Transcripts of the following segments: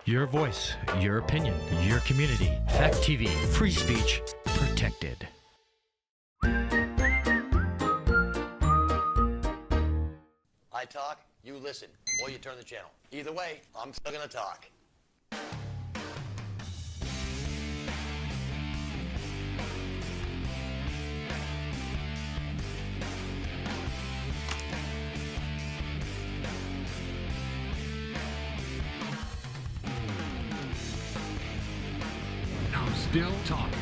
Your voice, your opinion, your community. Fact TV, free speech protected. I talk, you listen, or you turn the channel. Either way, I'm still gonna talk. I'm still talking.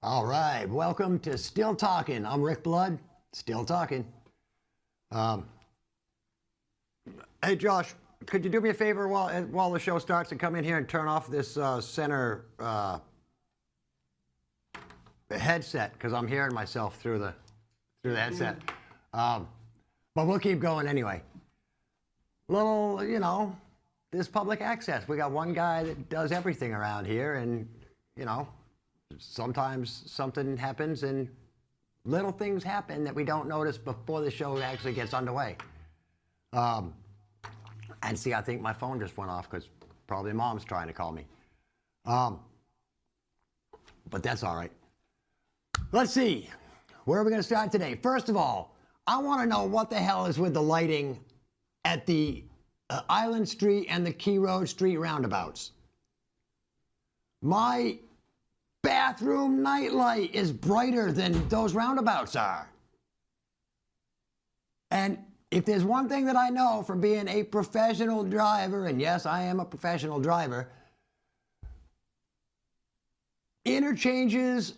All right, welcome to Still Talking. I'm Rick Blood, still talking. Hey Josh, could you do me a favor while the show starts and come in here and turn off this center headset, because I'm hearing myself through the headset. But we'll keep going anyway. Little, this public access. We got one guy that does everything around here, and sometimes something happens and little things happen that we don't notice before the show actually gets underway. And see, I think my phone just went off because probably Mom's trying to call me. But that's all right. Let's see. Where are we going to start today? First of all, I want to know what the hell is with the lighting at the Island Street and the Key Road Street roundabouts. My bathroom nightlight is brighter than those roundabouts are. And if there's one thing that I know from being a professional driver, and yes, I am a professional driver, interchanges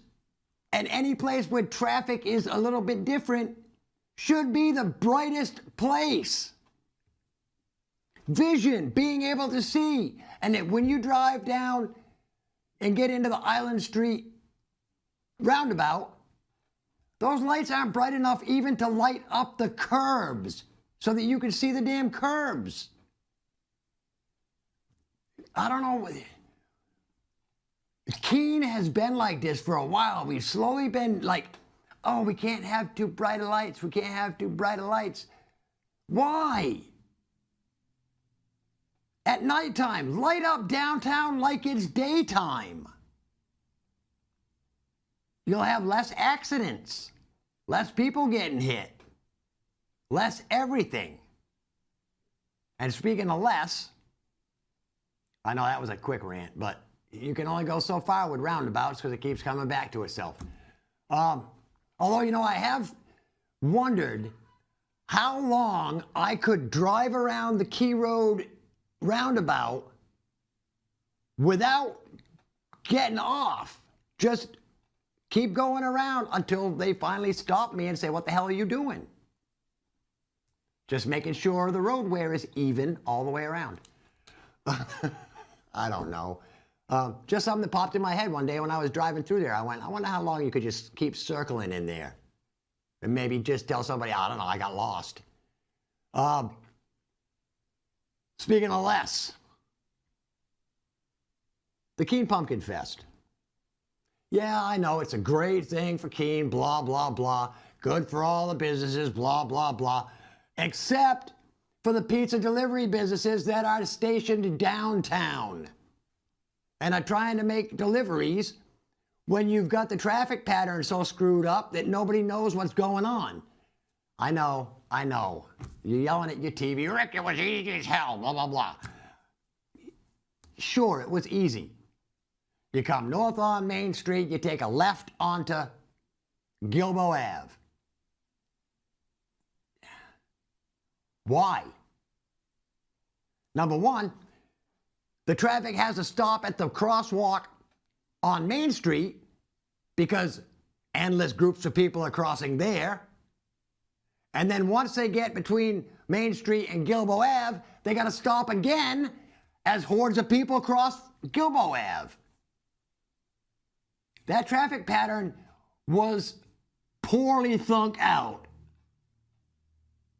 and any place where traffic is a little bit different should be the brightest place. Vision, being able to see. And that when you drive down and get into the Island Street roundabout, those lights aren't bright enough even to light up the curbs so that you can see the damn curbs. I don't know. Keene has been like this for a while. We've slowly been like, oh, we can't have too bright lights. We can't have too bright lights. Why? At nighttime, light up downtown like it's daytime. You'll have less accidents, less people getting hit, less everything. And speaking of less, I know that was a quick rant, but you can only go so far with roundabouts because it keeps coming back to itself. Although, I have wondered how long I could drive around the Key Road roundabout without getting off. Just keep going around until they finally stop me and say, what the hell are you doing? Just making sure the road wear is even all the way around. I don't know. Just something that popped in my head one day when I was driving through there. I wonder how long you could just keep circling in there. And maybe just tell somebody, I don't know, I got lost. Speaking of less, the Keene Pumpkin Fest. Yeah, I know, it's a great thing for Keene, blah, blah, blah. Good for all the businesses, blah, blah, blah. Except for the pizza delivery businesses that are stationed downtown and are trying to make deliveries when you've got the traffic pattern so screwed up that nobody knows what's going on. I know. You're yelling at your TV, Rick, it was easy as hell, blah, blah, blah. Sure, it was easy. You come north on Main Street, you take a left onto Gilboa Ave. Why? Number one, the traffic has to stop at the crosswalk on Main Street because endless groups of people are crossing there. And then once they get between Main Street and Gilboa Ave, they got to stop again as hordes of people cross Gilboa Ave. That traffic pattern was poorly thunk out.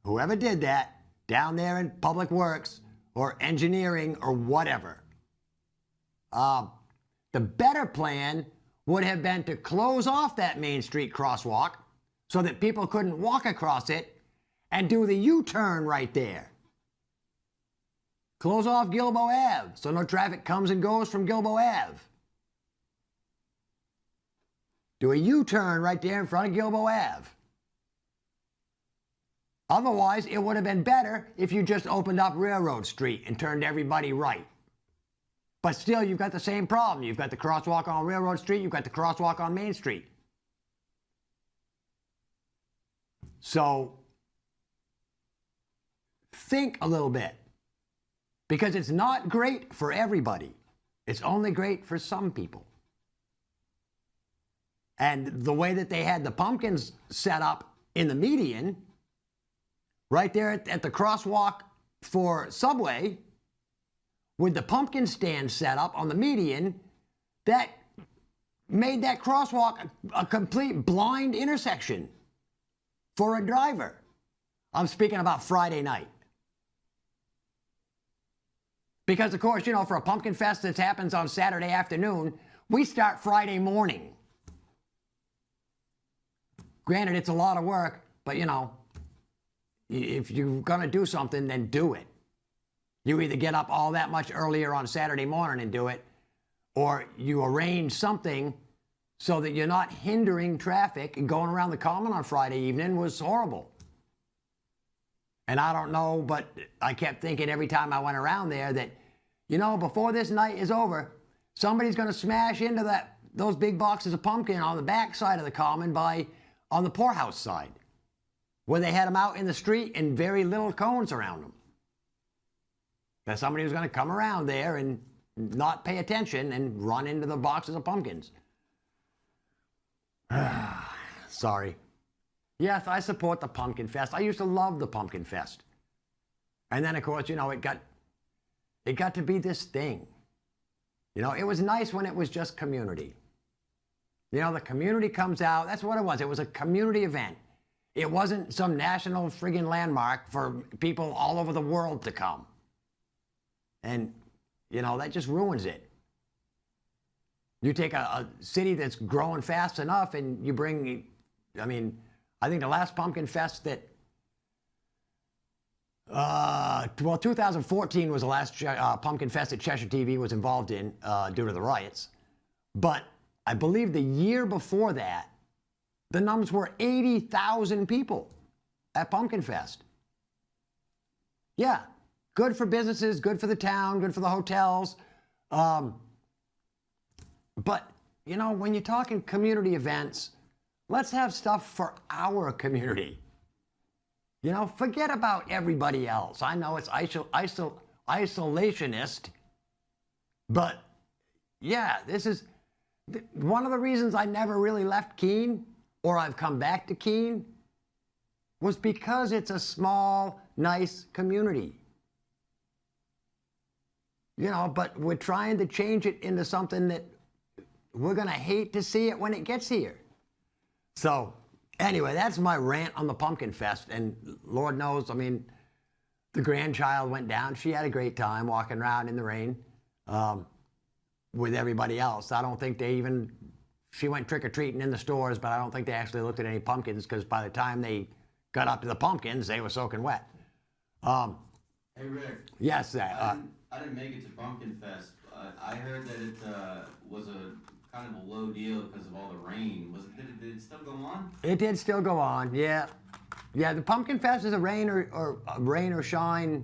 Whoever did that down there in Public Works or engineering or whatever. The better plan would have been to close off that Main Street crosswalk so that people couldn't walk across it and do the U-turn right there. Close off Gilboa Ave so no traffic comes and goes from Gilboa Ave. Do a U-turn right there in front of Gilboa Ave. Otherwise, it would have been better if you just opened up Railroad Street and turned everybody right. But still, you've got the same problem. You've got the crosswalk on Railroad Street, you've got the crosswalk on Main Street. So, think a little bit. Because it's not great for everybody. It's only great for some people. And the way that they had the pumpkins set up in the median, right there at the crosswalk for Subway, with the pumpkin stand set up on the median, that made that crosswalk a complete blind intersection for a driver. I'm speaking about Friday night. Because, of course, you know, for a pumpkin fest that happens on Saturday afternoon, we start Friday morning. Granted, it's a lot of work, but, you know, if you're going to do something, then do it. You either get up all that much earlier on Saturday morning and do it, or you arrange something so that you're not hindering traffic. And going around the Common on Friday evening was horrible. And I don't know, but I kept thinking every time I went around there that, you know, before this night is over, somebody's going to smash into those big boxes of pumpkin on the back side of the Common on the poorhouse side, where they had them out in the street and very little cones around them. That somebody was going to come around there and not pay attention and run into the boxes of pumpkins. Sorry. Yes, I support the Pumpkin Fest. I used to love the Pumpkin Fest. And then, of course, you know, it got to be this thing. You know, it was nice when it was just community. You know, the community comes out. That's what it was. It was a community event. It wasn't some national friggin' landmark for people all over the world to come. And, you know, that just ruins it. You take a city that's growing fast enough and you bring, I mean, I think the last Pumpkin Fest that, 2014 was the last Pumpkin Fest that Cheshire TV was involved in due to the riots. But I believe the year before that, the numbers were 80,000 people at Pumpkin Fest. Yeah, good for businesses, good for the town, good for the hotels. But, you know, when you're talking community events, let's have stuff for our community. You know, forget about everybody else. I know it's isolationist, but yeah, this is one of the reasons I never really left Keene, or I've come back to Keene, was because it's a small, nice community. You know, but we're trying to change it into something that we're going to hate to see it when it gets here. So, anyway, that's my rant on the Pumpkin Fest. And Lord knows, I mean, the grandchild went down. She had a great time walking around in the rain with everybody else. I don't think she went trick-or-treating in the stores, but I don't think they actually looked at any pumpkins because by the time they got up to the pumpkins, they were soaking wet. Hey, Rick. Yes, I didn't make it to Pumpkin Fest. I heard that it was a kind of a low deal because of all the rain. Did it still go on? It did still go on, yeah. Yeah, the Pumpkin Fest is a rain or shine,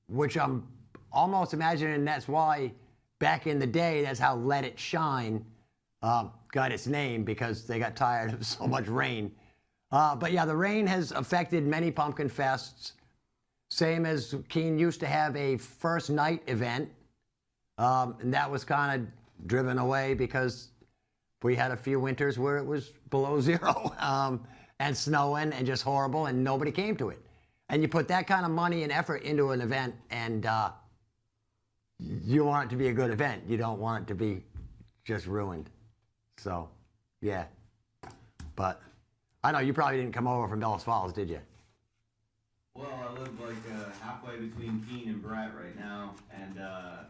which I'm almost imagining that's why back in the day, that's how Let It Shine got its name, because they got tired of so much rain. But yeah, the rain has affected many Pumpkin Fests. Same as Keene used to have a first night event, and that was kind of driven away because we had a few winters where it was below zero and snowing and just horrible, and nobody came to it. And you put that kind of money and effort into an event, and you want it to be a good event. You don't want it to be just ruined. So, yeah. But I know you probably didn't come over from Bellows Falls, did you? Well, I live like halfway between Keene and Brett right now, and I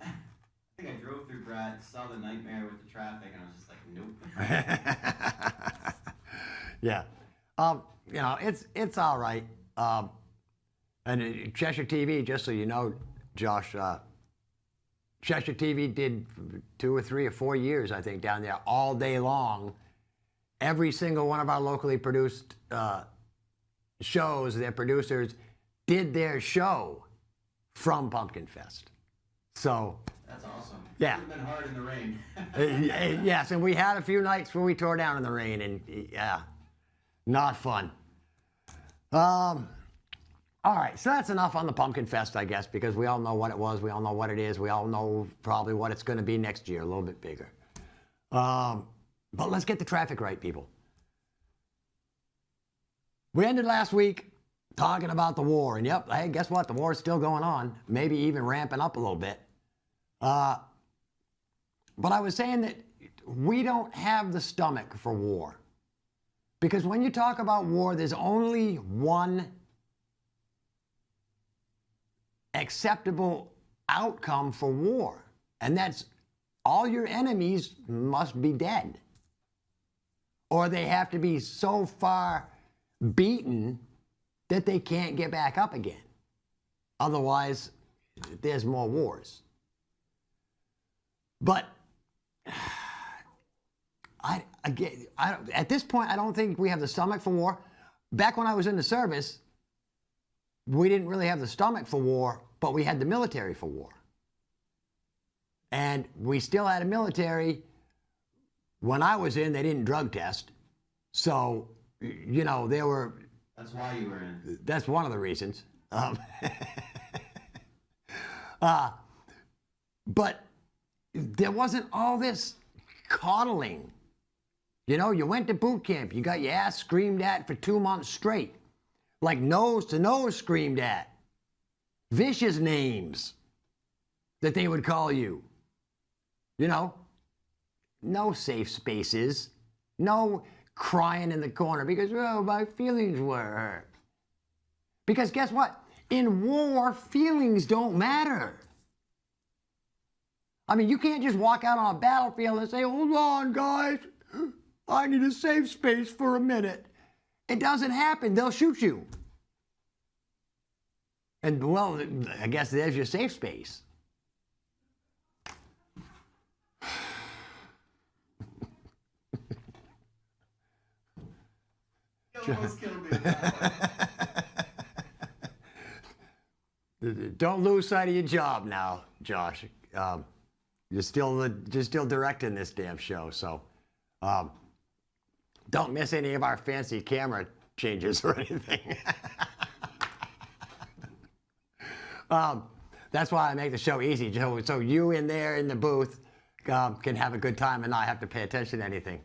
think I drove through Brett, saw the nightmare with the traffic, and I was just like, nope. Yeah. It's all right. And Cheshire TV, just so you know, Josh, Cheshire TV did 2 or 3 or 4 years, I think, down there all day long. Every single one of our locally produced shows, their producers did their show from Pumpkin Fest. So That's awesome. Yeah. It's been hard in the rain. yes, and we had a few nights where we tore down in the rain, and yeah, not fun. All right, so that's enough on the Pumpkin Fest, I guess, because we all know what it was, we all know what it is, we all know probably what it's going to be next year, a little bit bigger. But let's get the traffic right, people. We ended last week talking about the war, and yep, hey, guess what? The war is still going on, maybe even ramping up a little bit. But I was saying that we don't have the stomach for war. Because when you talk about war, there's only one acceptable outcome for war, and that's all your enemies must be dead. Or they have to be so far beaten that they can't get back up again. Otherwise, there's more wars. But at this point, I don't think we have the stomach for war. Back when I was in the service, we didn't really have the stomach for war, but we had the military for war. And we still had a military. When I was in, they didn't drug test. So, you know, there were... That's why you were in. That's one of the reasons. But there wasn't all this coddling. You know, you went to boot camp. You got your ass screamed at for 2 months straight. Like nose to nose screamed at. Vicious names that they would call you. You know, no safe spaces. No crying in the corner because, oh, my feelings were hurt. Because guess what? In war, feelings don't matter. I mean, you can't just walk out on a battlefield and say, hold on, guys. I need a safe space for a minute. It doesn't happen. They'll shoot you. And, well, I guess there's your safe space. You almost killed me. Don't lose sight of your job now, Josh. You're still directing this damn show, so don't miss any of our fancy camera changes or anything. That's why I make the show easy, so you in there in the booth can have a good time and not have to pay attention to anything.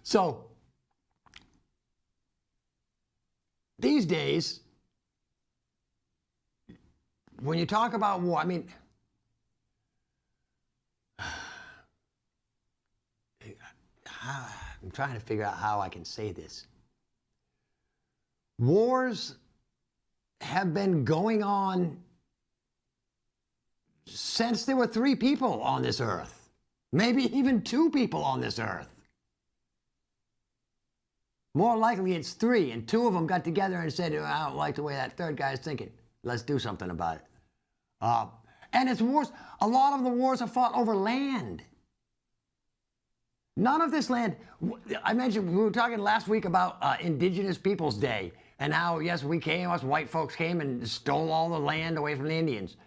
So these days, when you talk about war, I mean, I'm trying to figure out how I can say this. Wars have been going on since there were 3 people on this earth, maybe even 2 people on this earth. More likely it's 3, and 2 of them got together and said, I don't like the way that third guy's thinking. Let's do something about it. And it's wars. A lot of the wars are fought over land. None of this land, I mentioned, we were talking last week about Indigenous Peoples Day, and how, yes, us white folks came and stole all the land away from the Indians.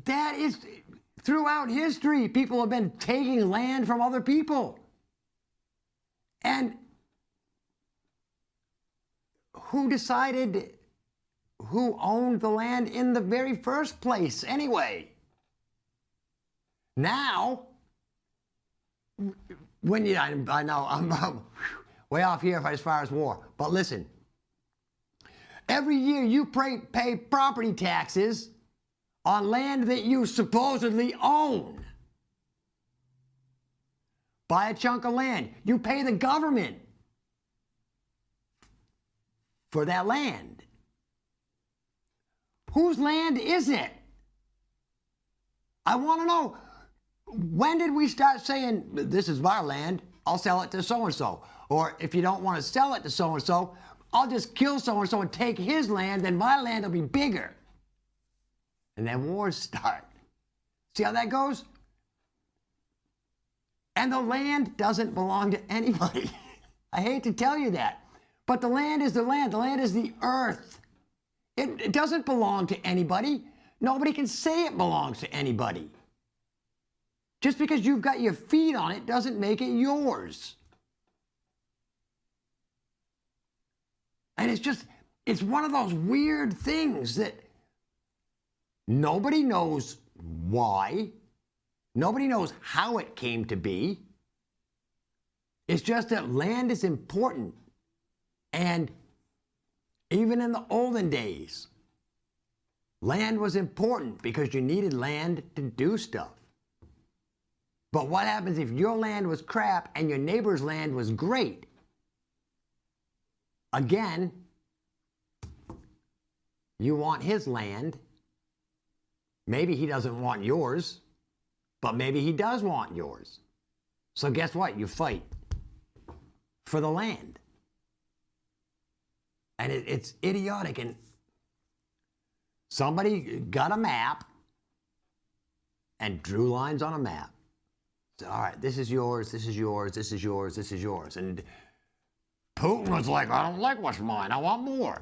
That is, throughout history, people have been taking land from other people. And who decided who owned the land in the very first place anyway? Now, when you, I know I'm way off here as far as war, but listen, every year you pay property taxes on land that you supposedly own. Buy a chunk of land. You pay the government for that land. Whose land is it? I want to know. When did we start saying, this is our land, I'll sell it to so-and-so? Or if you don't want to sell it to so-and-so, I'll just kill so-and-so and take his land, then my land will be bigger. And then wars start. See how that goes? And the land doesn't belong to anybody. I hate to tell you that, but the land is the land. The land is the earth. It doesn't belong to anybody. Nobody can say it belongs to anybody. Just because you've got your feet on it doesn't make it yours. And it's one of those weird things that nobody knows why. Nobody knows how it came to be. It's just that land is important. And even in the olden days, land was important because you needed land to do stuff. But what happens if your land was crap and your neighbor's land was great? Again, you want his land. Maybe he doesn't want yours, but maybe he does want yours. So guess what? You fight for the land. And it's idiotic. And somebody got a map and drew lines on a map. So, all right, this is yours, this is yours, this is yours, this is yours. And Putin was like, I don't like what's mine, I want more.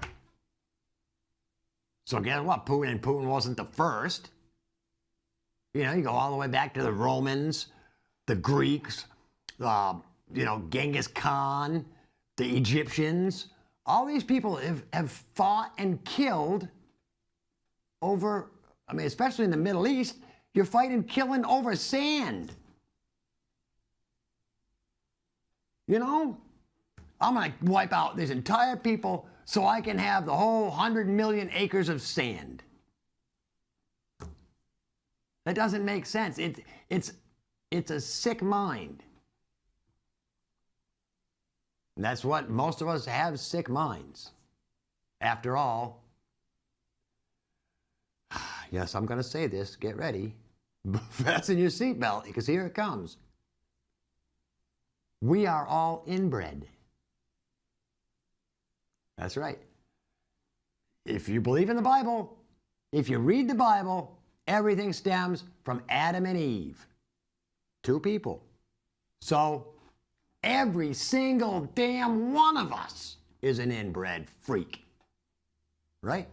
So guess what? Putin wasn't the first. You know, you go all the way back to the Romans, the Greeks, Genghis Khan, the Egyptians. All these people have fought and killed over, especially in the Middle East, you're fighting, killing over sand. You know, I'm going to wipe out this entire people so I can have the whole 100 million acres of sand. That doesn't make sense. It's a sick mind. And that's what most of us have, sick minds. After all, yes, I'm going to say this. Get ready. Fasten your seatbelt because here it comes. We are all inbred. That's right. If you believe in the Bible, if you read the Bible, everything stems from Adam and Eve. Two people. So every single damn one of us is an inbred freak. Right?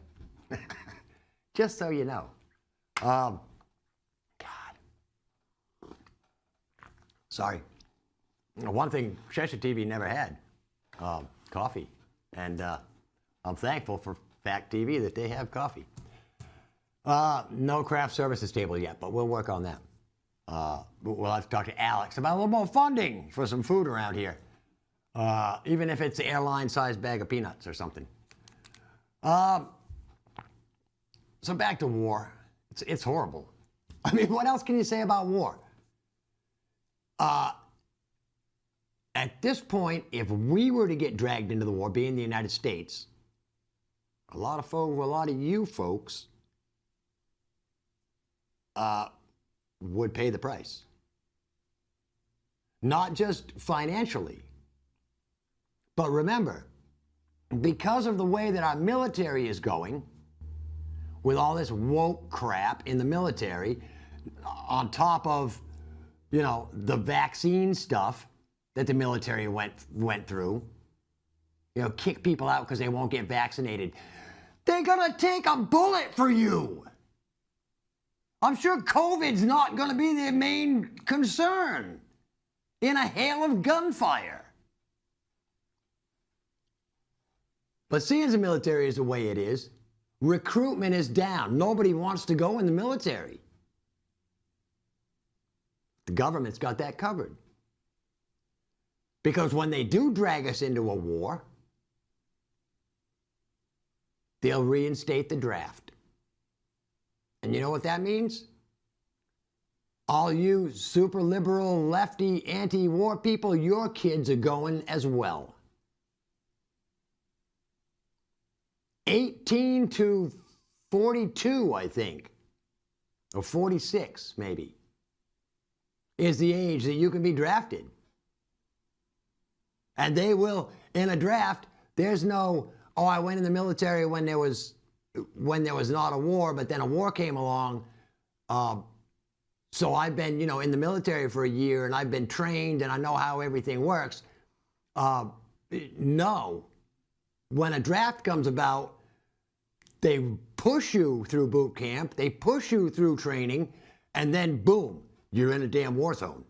Just so you know. God. Sorry. One thing Cheshire TV never had, coffee. And I'm thankful for Fact TV that they have coffee. No craft services table yet, but we'll work on that. We'll have to talk to Alex about a little more funding for some food around here. Even if it's an airline-sized bag of peanuts or something. So back to war. It's horrible. What else can you say about war? At this point, if we were to get dragged into the war, being the United States, a lot of you folks would pay the price. Not just financially, but remember, because of the way that our military is going, with all this woke crap in the military, on top of, the vaccine stuff that the military went through, kick people out because they won't get vaccinated. They're gonna take a bullet for you. I'm sure COVID's not gonna be their main concern in a hail of gunfire. But seeing the military is the way it is, recruitment is down. Nobody wants to go in the military. The government's got that covered. Because when they do drag us into a war, they'll reinstate the draft. And you know what that means? All you super liberal, lefty, anti-war people, your kids are going as well. 18 to 42, I think. Or 46, maybe. is the age that you can be drafted. And they will, in a draft, there's no, oh, I went in the military when there was not a war, but then a war came along. So I've been, in the military for a year, and I've been trained, and I know how everything works. No. When a draft comes about, they push you through boot camp, they push you through training, and then boom, you're in a damn war zone,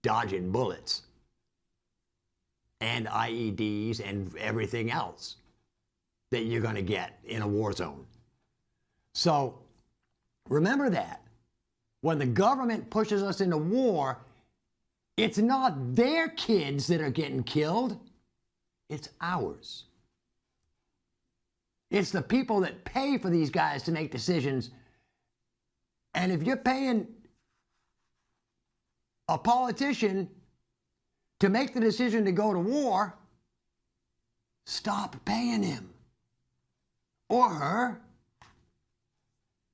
dodging bullets and IEDs and everything else that you're going to get in a war zone. So remember that. When the government pushes us into war, it's not their kids that are getting killed, it's ours. It's the people that pay for these guys to make decisions. And if you're paying a politician to make the decision to go to war, stop paying him or her,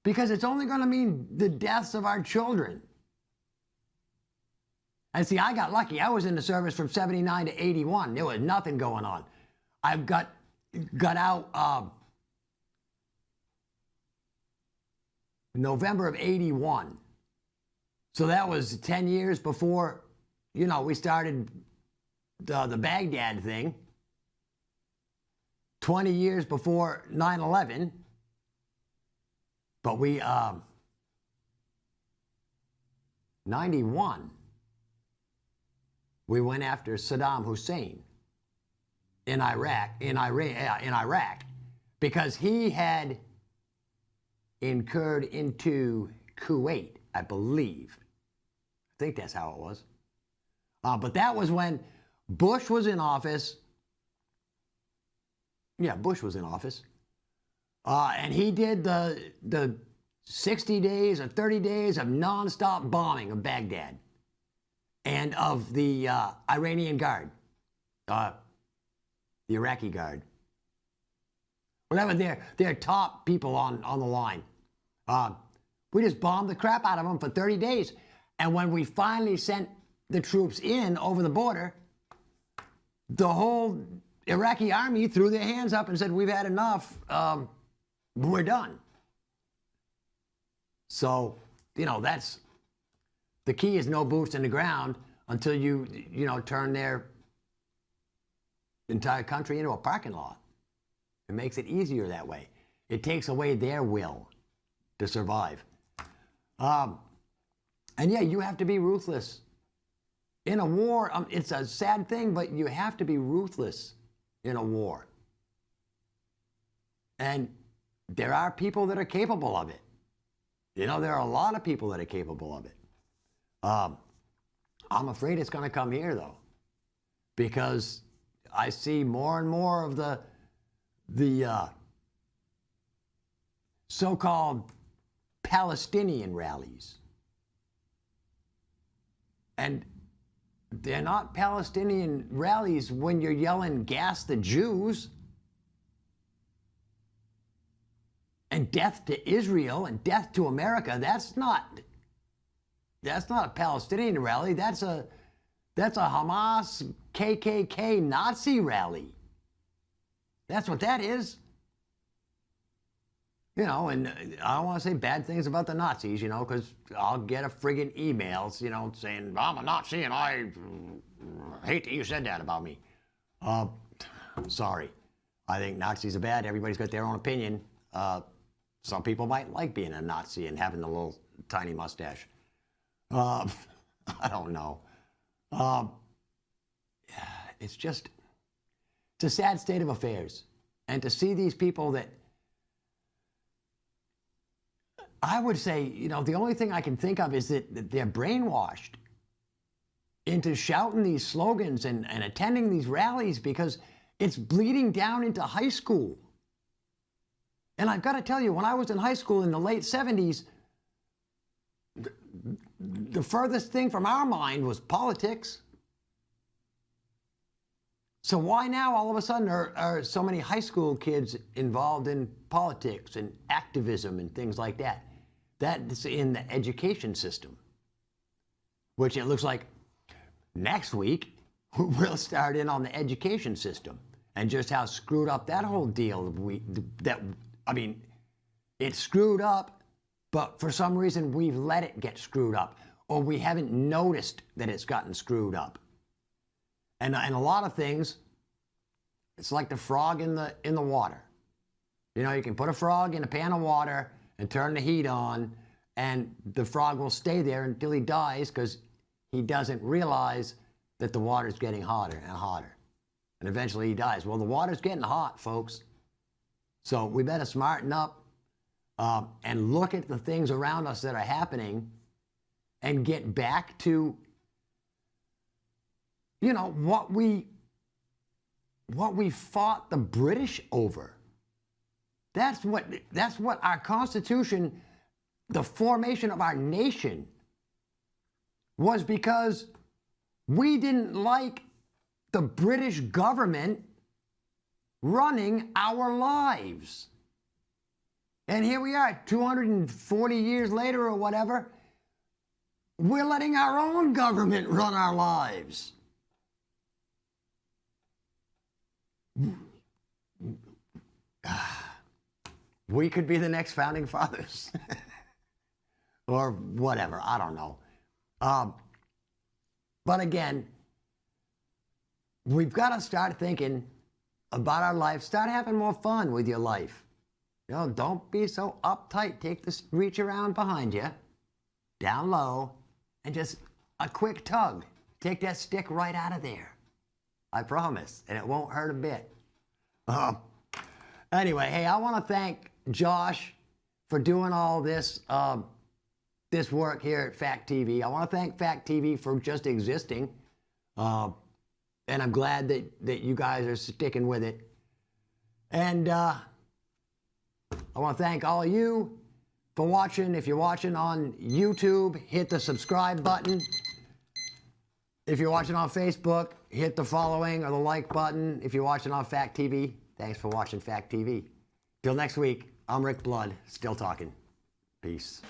because it's only going to mean the deaths of our children. And see, I got lucky. I was in the service from 79 to 81. There was nothing going on. I got out November of 81. So that was 10 years before, we started the Baghdad thing. 20 years before 9/11. But 91, we went after Saddam Hussein in Iraq, because he had incurred into Kuwait, I believe. I think that's how it was. But that was when Bush was in office. Yeah, Bush was in office. And he did the 60 days or 30 days of nonstop bombing of Baghdad and of the Iranian Guard, the Iraqi Guard. Whatever their top people on the line. We just bombed the crap out of them for 30 days. And when we finally sent the troops in over the border, the whole Iraqi army threw their hands up and said, we've had enough. We're done. So, that's the key, is no boots in the ground until you turn their entire country into a parking lot. It makes it easier that way. It takes away their will to survive. And yeah, you have to be ruthless. In a war, it's a sad thing, but you have to be ruthless in a war. And there are people that are capable of it. There are a lot of people that are capable of it. I'm afraid it's going to come here, though, because I see more and more of the so-called Palestinian rallies. And they're not Palestinian rallies when you're yelling, gas the Jews, and death to Israel and death to America. That's not a Palestinian rally. That's a Hamas, KKK, Nazi rally. That's what that is. And I don't want to say bad things about the Nazis, because I'll get a friggin' email, saying, I'm a Nazi and I hate that you said that about me. Sorry. I think Nazis are bad. Everybody's got their own opinion. Some people might like being a Nazi and having a little tiny mustache. I don't know. It's a sad state of affairs. And to see these people that, I would say, the only thing I can think of is that they're brainwashed into shouting these slogans and attending these rallies, because it's bleeding down into high school. And I've got to tell you, when I was in high school in the late 70s, the furthest thing from our mind was politics. So why now all of a sudden are so many high school kids involved in politics and activism and things like that? That's in the education system. which it looks like next week we'll start in on the education system and just how screwed up that whole deal it's screwed up, but for some reason we've let it get screwed up, or we haven't noticed that it's gotten screwed up. And a lot of things, it's like the frog in the water. You know, you can put a frog in a pan of water and turn the heat on, and the frog will stay there until he dies because he doesn't realize that the water's getting hotter and hotter. And eventually he dies. Well, the water's getting hot, folks. So we better smarten up and look at the things around us that are happening and get back to, you know, what we fought the British over. That's what our Constitution, the formation of our nation, was because we didn't like the British government running our lives. And here we are, 240 years later or whatever, we're letting our own government run our lives. We could be the next founding fathers. Or whatever, I don't know. But again, we've got to start thinking about our life. Start having more fun with your life. You know, don't be so uptight. Take this reach around behind you, down low, and just a quick tug. Take that stick right out of there. I promise, and it won't hurt a bit. Anyway, hey, I want to thank Josh for doing all this this work here at Fact TV. I want to thank Fact TV for just existing, and I'm glad that you guys are sticking with it. And I want to thank all of you for watching. If you're watching on YouTube, hit the subscribe button. If you're watching on Facebook, hit the following or the like button. If you're watching on Fact TV, thanks for watching Fact TV. Till next week, I'm Rick Blood, still talking. Peace.